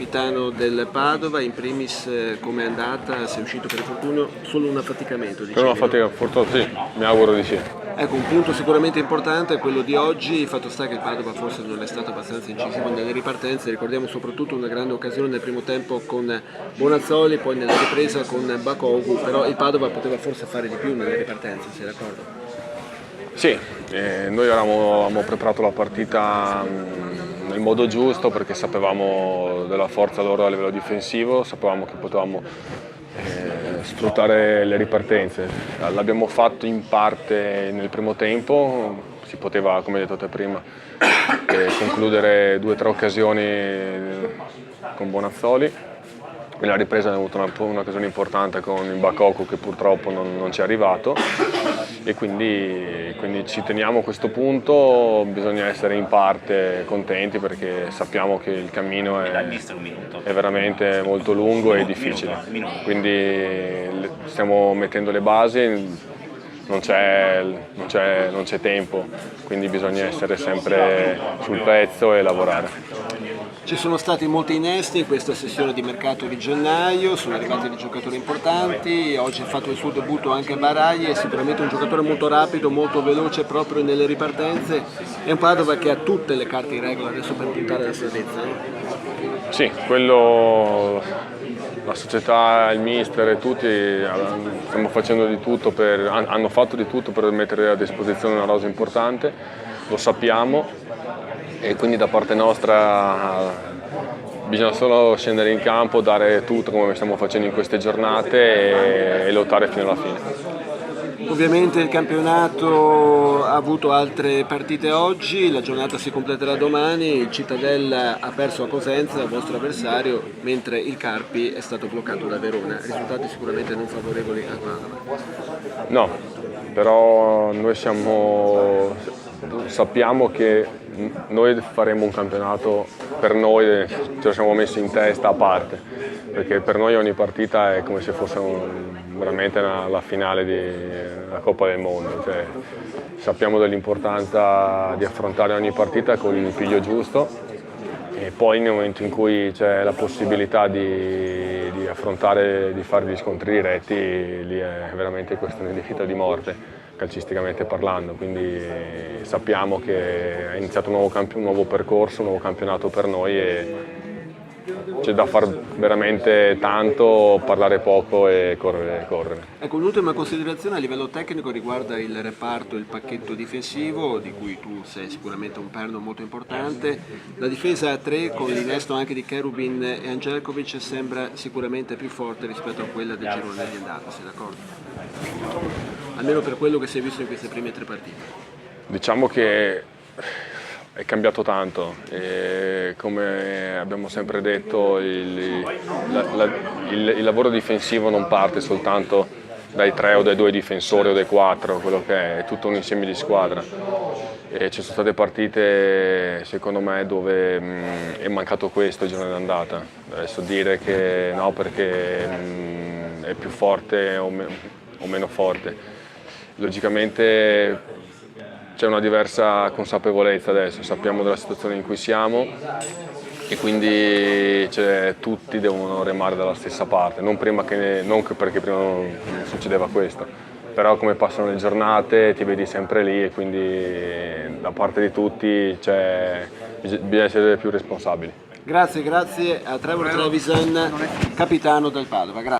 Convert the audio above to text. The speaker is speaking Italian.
capitano del Padova, in primis come è andata? Sei uscito per infortunio? Solo un affaticamento? Per una fatica, purtroppo sì, mi auguro di sì. Ecco, un punto sicuramente importante è quello di oggi, il fatto sta che il Padova forse non è stato abbastanza incisivo nelle ripartenze, ricordiamo soprattutto una grande occasione nel primo tempo con Bonazzoli, poi nella ripresa con Bakogu, però il Padova poteva forse fare di più nelle ripartenze, sei d'accordo? Sì, noi avevamo preparato la partita nel modo giusto perché sapevamo della forza loro a livello difensivo, sapevamo che potevamo sfruttare le ripartenze. L'abbiamo fatto in parte nel primo tempo, si poteva, come hai detto te prima, concludere 2 o 3 occasioni con Bonazzoli. Nella ripresa abbiamo avuto un'occasione importante con il Bakoku che purtroppo non ci è arrivato e quindi ci teniamo a questo punto, bisogna essere in parte contenti perché sappiamo che il cammino è veramente molto lungo e difficile, quindi stiamo mettendo le basi, non c'è tempo, quindi bisogna essere sempre sul pezzo e lavorare. Ci sono stati molti innesti in questa sessione di mercato di gennaio, sono arrivati dei giocatori importanti, oggi ha fatto il suo debutto anche Baragli, è sicuramente un giocatore molto rapido, molto veloce proprio nelle ripartenze, è un Padova che ha tutte le carte in regola adesso per puntare alla salvezza. Sì, quello la società, il mister e tutti stiamo facendo di tutto hanno fatto di tutto per mettere a disposizione una rosa importante, lo sappiamo e quindi da parte nostra bisogna solo scendere in campo, dare tutto come stiamo facendo in queste giornate e lottare fino alla fine. Ovviamente il campionato ha avuto altre partite oggi, la giornata si completerà domani, il Cittadella ha perso a Cosenza, il vostro avversario, mentre il Carpi è stato bloccato da Verona, risultati sicuramente non favorevoli a Padova. No, però noi sappiamo che noi faremo un campionato per noi, ce lo siamo messi in testa a parte, perché per noi ogni partita è come se fosse veramente la finale della Coppa del Mondo, cioè, sappiamo dell'importanza di affrontare ogni partita con il piglio giusto e poi nel momento in cui c'è la possibilità di affrontare, di fare gli scontri diretti, lì è veramente questione di vita o di morte, calcisticamente parlando, quindi sappiamo che è iniziato un nuovo percorso, un nuovo campionato per noi e c'è da fare veramente tanto, parlare poco e correre. Ecco, un'ultima considerazione a livello tecnico riguarda il reparto, il pacchetto difensivo, di cui tu sei sicuramente un perno molto importante. La difesa a 3 con l'innesto anche di Cherubin e Angelkovic sembra sicuramente più forte rispetto a quella del girone di andata, sei d'accordo? Almeno per quello che si è visto in queste prime 3 partite. Diciamo che è cambiato tanto e come abbiamo sempre detto il lavoro difensivo non parte soltanto dai 3 o dai 2 difensori o dai 4, quello che è tutto un insieme di squadra. E ci sono state partite secondo me dove è mancato questo il giorno d'andata. Adesso dire che no perché è più forte o meno forte. Logicamente c'è una diversa consapevolezza adesso, sappiamo della situazione in cui siamo e quindi tutti devono remare dalla stessa parte, non perché prima non succedeva questo, però come passano le giornate ti vedi sempre lì e quindi da parte di tutti bisogna essere più responsabili. Grazie a Trevor Trevisan, capitano del Padova. Grazie.